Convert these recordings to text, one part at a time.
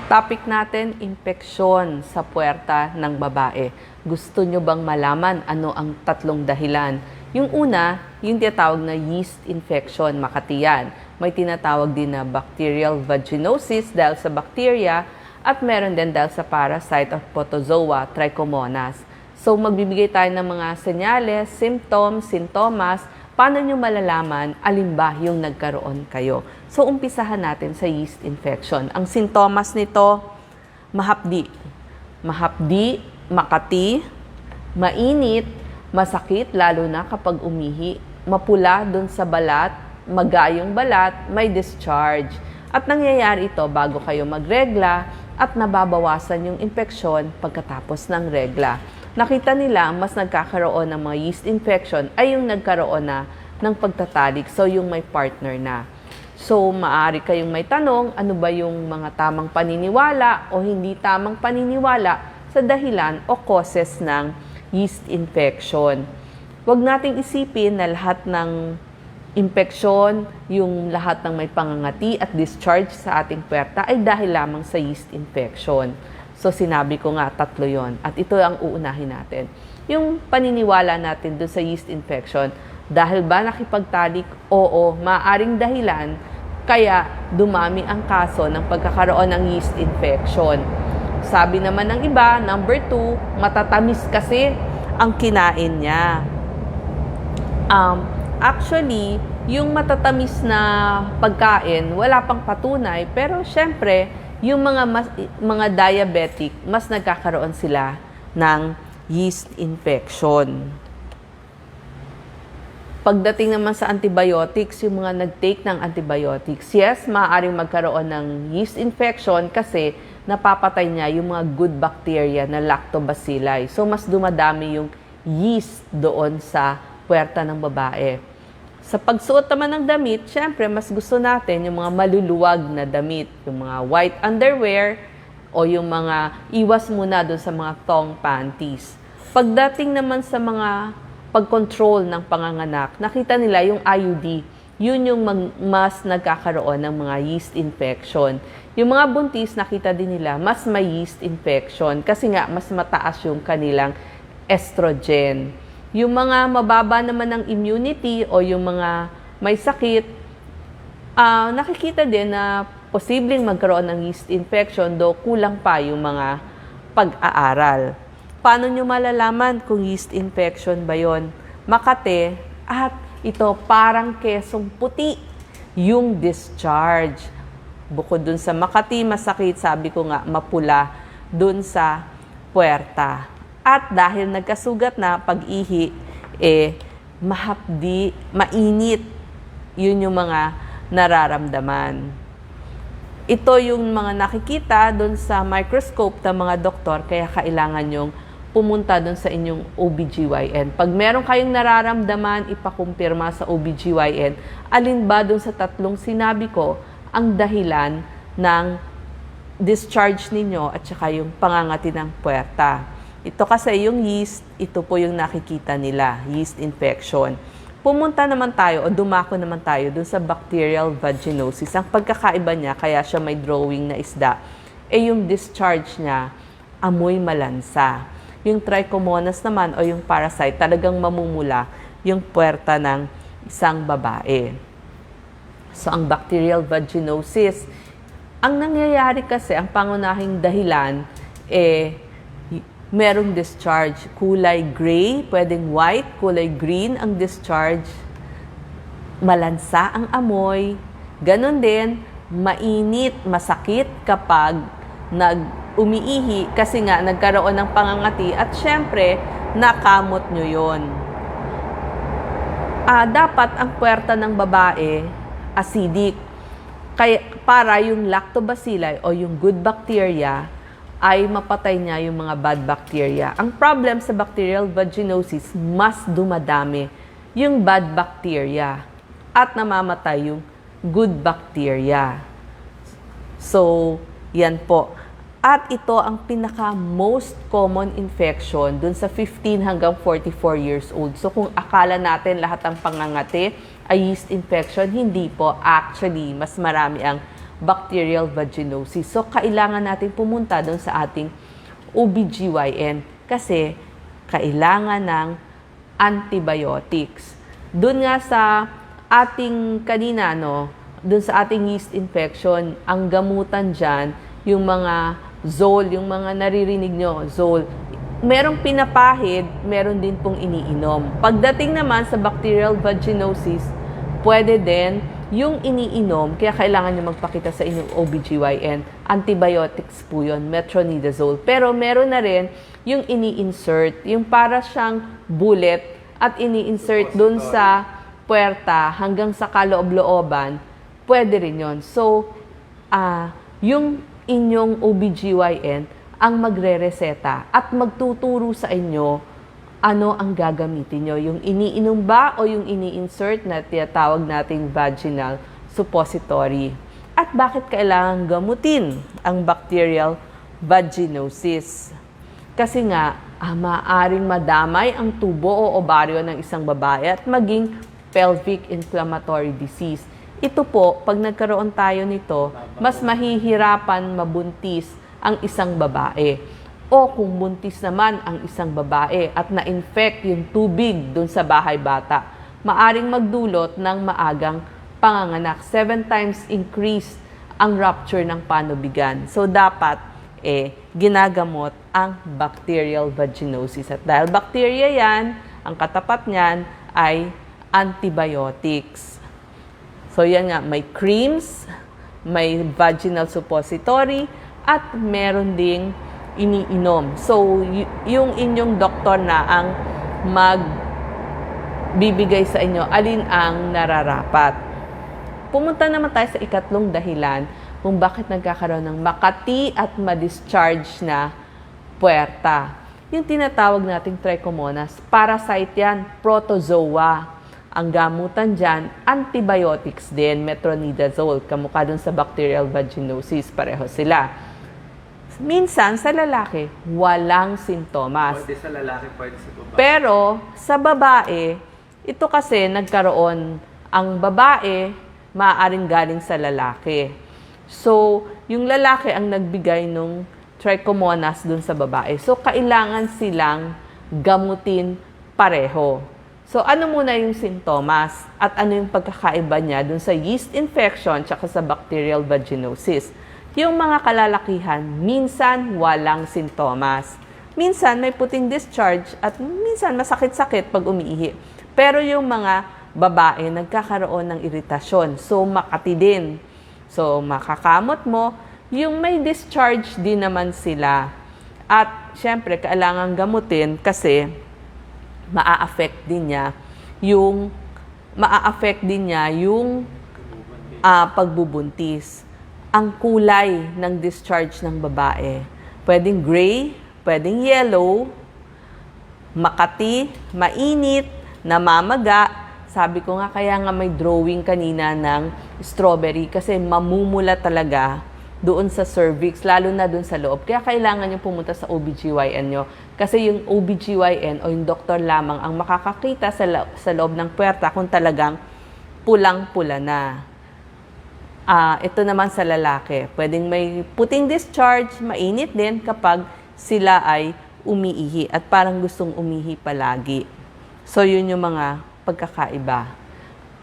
Topic natin, impeksyon sa puwerta ng babae. Gusto nyo bang malaman ano ang tatlong dahilan? Yung una, yung tinatawag na yeast infection, Makati yan. May tinatawag din na bacterial vaginosis dahil sa bacteria at meron din dahil sa parasite of protozoa, Trichomonas. So magbibigay tayo ng mga senyales, symptoms, sintomas. Paano nyo malalaman alin ba yung nagkaroon kayo? So, umpisahan natin sa yeast infection. Ang sintomas nito, mahapdi. Mahapdi, makati, mainit, masakit, lalo na kapag umihi, mapula dun sa balat, magayong balat, may discharge. At nangyayari ito bago kayo magregla at nababawasan yung infeksyon pagkatapos ng regla. Nakita nila mas nagkakaroon ng mga yeast infection ay yung nagkaroon na ng pagtatalik. So, yung may partner na. So, maaari kayong may tanong, ano ba yung mga tamang paniniwala o hindi tamang paniniwala sa dahilan o causes ng yeast infection. Huwag nating isipin na lahat ng infeksyon, yung lahat ng may pangangati at discharge sa ating puwerta ay dahil lamang sa yeast infection. So, sinabi ko nga, tatlo yon. At ito ang uunahin natin. Yung paniniwala natin doon sa yeast infection, dahil ba nakipagtalik? Oo, maaaring dahilan, kaya dumami ang kaso ng pagkakaroon ng yeast infection. Sabi naman ng iba, number 2, matatamis kasi ang kinain niya. Actually, yung matatamis na pagkain, wala pang patunay, pero syempre, yung mga diabetic, mas nagkakaroon sila ng yeast infection. Pagdating naman sa antibiotics, yung mga nag-take ng antibiotics, yes, maaaring magkaroon ng yeast infection kasi napapatay niya yung mga good bacteria na lactobacilli. So, mas dumadami yung yeast doon sa puwerta ng babae. Sa pagsuot naman ng damit, syempre, mas gusto natin yung mga maluluwag na damit, yung mga white underwear o yung mga iwas muna doon sa mga thong panties. Pagdating naman sa mga pag-control ng panganganak, nakita nila yung IUD, yun yung mas nagkakaroon ng mga yeast infection. Yung mga buntis, nakita din nila, mas may yeast infection kasi nga mas mataas yung kanilang estrogen. Yung mga mababa naman ng immunity o yung mga may sakit, nakikita din na posibleng magkaroon ng yeast infection do kulang pa yung mga pag-aaral. Paano nyo malalaman kung yeast infection ba yon? Makate at ito parang kesong puti yung discharge. Bukod dun sa makati, masakit, sabi ko nga, mapula dun sa puwerta. At dahil nagkasugat na pag-ihi, mahapdi, mainit, yun yung mga nararamdaman. Ito yung mga nakikita doon sa microscope ng mga doktor, kaya kailangan yung pumunta doon sa inyong OBGYN. Pag meron kayong nararamdaman, ipakumpirma sa OBGYN, alin ba doon sa tatlong sinabi ko ang dahilan ng discharge ninyo at saka yung pangangati ng puwerta. Ito kasi yung yeast, ito po yung nakikita nila, yeast infection. Pumunta naman tayo o dumako naman tayo dun sa bacterial vaginosis. Ang pagkakaiba niya, kaya siya may drawing na isda, yung discharge niya, amoy malansa. Yung trichomonas naman o yung parasite, talagang mamumula yung puwerta ng isang babae. So, ang bacterial vaginosis, ang nangyayari kasi, ang pangunahing dahilan, merong discharge, kulay gray, pwedeng white, kulay green ang discharge, malansa ang amoy, ganun din, mainit, masakit kapag umiihi kasi nga nagkaroon ng pangangati at syempre, nakamot nyo yun. Dapat ang puwerta ng babae, acidic, kaya, para yung lactobacilli o yung good bacteria, ay mapatay niya yung mga bad bacteria. Ang problem sa bacterial vaginosis, mas dumadami yung bad bacteria at namamatay yung good bacteria. So, yan po. At ito ang pinaka-most common infection dun sa 15 hanggang 44 years old. So, kung akala natin lahat ng pangangati ay yeast infection, hindi po. Actually, mas marami ang bacterial vaginosis. So, kailangan natin pumunta doon sa ating OBGYN kasi kailangan ng antibiotics. Doon nga sa ating kanina, doon sa ating yeast infection, ang gamutan dyan, yung mga Zol, yung mga naririnig nyo, Zol, merong pinapahid, meron din pong iniinom. Pagdating naman sa bacterial vaginosis, pwede din yung iniinom, kaya kailangan nyo magpakita sa inyong OBGYN. Antibiotics po yun, metronidazole. Pero meron na rin yung ini-insert, yung para siyang bullet at ini-insert dun sa puwerta hanggang sa kaloob-looban, pwede rin yun. So, yung inyong OBGYN ang magre-reseta at magtuturo sa inyo ano ang gagamitin nyo. Yung iniinom ba o yung ini-insert na tinatawag nating vaginal suppository. At bakit kailangan gamutin ang bacterial vaginosis? Kasi nga, maaaring madamay ang tubo o ovaryo ng isang babae at maging pelvic inflammatory disease. Ito po, pag nagkaroon tayo nito, mas mahihirapan mabuntis ang isang babae. O kung buntis naman ang isang babae at na-infect yung tubig dun sa bahay bata, maaring magdulot ng maagang panganganak. 7 times increase ang rupture ng panubigan. So, dapat ginagamot ang bacterial vaginosis. At dahil bacteria yan, ang katapat niyan ay antibiotics. So, yan nga, may creams, may vaginal suppository, at meron ding iniinom. So, yung inyong doktor na ang magbibigay sa inyo alin ang nararapat. Pumunta naman tayo sa ikatlong dahilan kung bakit nagkakaroon ng makati at ma-discharge na puwerta. Yung tinatawag nating trichomonas, parasite yan, protozoa. Ang gamutan dyan, antibiotics din, metronidazole, kamukha dun sa bacterial vaginosis, pareho sila. Minsan, sa lalaki, walang sintomas. Pwede sa lalaki, pwede sa babae. Pero, sa babae, ito kasi nagkaroon, ang babae, maaaring galing sa lalaki. So, yung lalaki ang nagbigay ng trichomonas dun sa babae. So, kailangan silang gamutin pareho. So, ano muna yung sintomas at ano yung pagkakaiba niya dun sa yeast infection tsaka sa bacterial vaginosis? Yung mga kalalakihan, minsan walang sintomas. Minsan may puting discharge at minsan masakit-sakit pag umiihi. Pero yung mga babae, nagkakaroon ng iritasyon. So, makati din. So, makakamot mo. Yung may discharge din naman sila. At, syempre, kailangan gamutin kasi maa-affect din niya yung pagbubuntis. Ang kulay ng discharge ng babae, pwedeng gray, pwedeng yellow, makati, mainit, namamaga. Sabi ko nga, kaya nga may drawing kanina ng strawberry kasi mamumula talaga doon sa cervix, lalo na doon sa loob. Kaya kailangan nyo pumunta sa OBGYN nyo. Kasi yung OBGYN o yung doktor lamang ang makakakita sa loob ng puwerta kung talagang pulang-pula na. Ito naman sa lalaki. Pwedeng may puting discharge, mainit din kapag sila ay umiihi at parang gustong umihi palagi. So, yun yung mga pagkakaiba.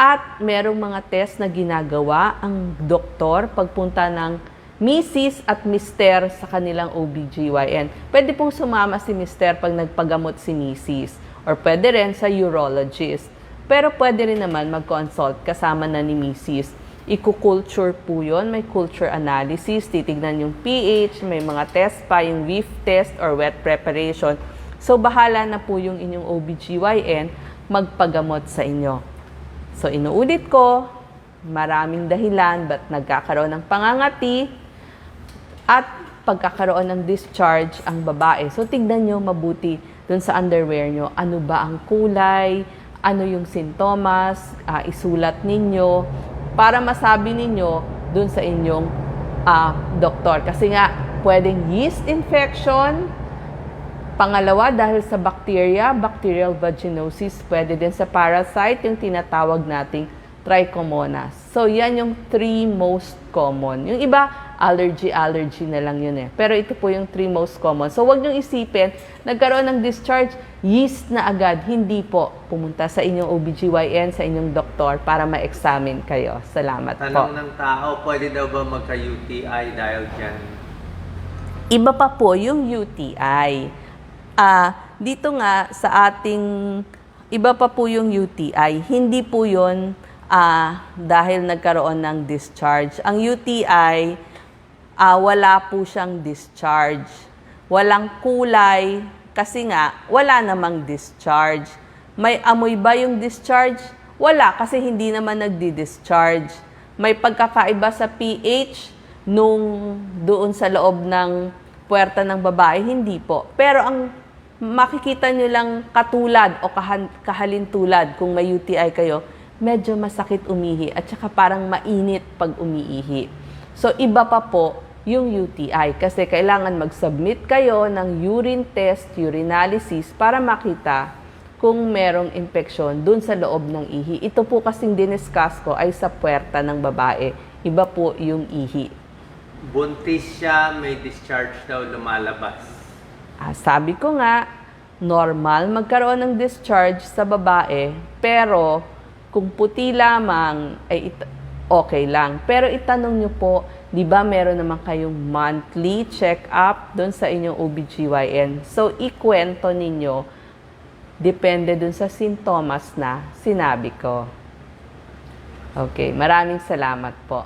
At merong mga test na ginagawa ang doktor pagpunta ng Mrs. at Mr. sa kanilang OBGYN. Pwede pong sumama si Mr. pag nagpagamot si Mrs. Or pwede rin sa urologist. Pero pwede rin naman mag-consult kasama na ni Mrs. Iku-culture po yun. May culture analysis. Titignan yung pH. May mga test pa, yung whiff test or wet preparation. So, bahala na po yung inyong OBGYN magpagamot sa inyo. So, inuulit ko, maraming dahilan ba't nagkakaroon ng pangangati at pagkakaroon ng discharge ang babae. So, tignan nyo mabuti dun sa underwear nyo. Ano ba ang kulay? Ano yung sintomas? Isulat ninyo para masabi ninyo dun sa inyong doktor. Kasi nga, pwedeng yeast infection. Pangalawa, dahil sa bacteria, bacterial vaginosis. Pwede din sa parasite, yung tinatawag nating trichomonas. So, yan yung 3 most common. Yung iba, allergy na lang yun eh. Pero ito po yung 3 most common. So, wag niyong isipin, nagkaroon ng discharge, yeast na agad. Hindi po. Pumunta sa inyong OBGYN, sa inyong doktor para ma-examine kayo. Salamat po. Tanong ng tao, pwede daw ba magka-UTI dahil dyan? Iba pa po yung UTI. Dito nga sa ating, iba pa po yung UTI. Hindi po yun dahil nagkaroon ng discharge. Ang UTI, wala po siyang discharge. Walang kulay kasi nga wala namang discharge. May amoy ba yung discharge? Wala kasi hindi naman nagdi-discharge. May pagkakaiba sa pH nung doon sa loob ng puwerta ng babae? Hindi po. Pero ang makikita nyo lang katulad o kahalintulad kung may UTI kayo, medyo masakit umihi at saka parang mainit pag umiihi. So, iba pa po yung UTI kasi kailangan mag-submit kayo ng urine test, urinalysis para makita kung merong infeksyon dun sa loob ng ihi. Ito po kasing diniscuss ko ay sa puwerta ng babae. Iba po yung ihi. Buntis siya, may discharge daw lumalabas. Sabi ko nga, normal magkaroon ng discharge sa babae, pero kung puti lamang, ay okay lang. Pero itanong nyo po, di ba meron naman kayong monthly check-up doon sa inyong OBGYN? So, ikwento ninyo, depende doon sa sintomas na sinabi ko. Okay, maraming salamat po.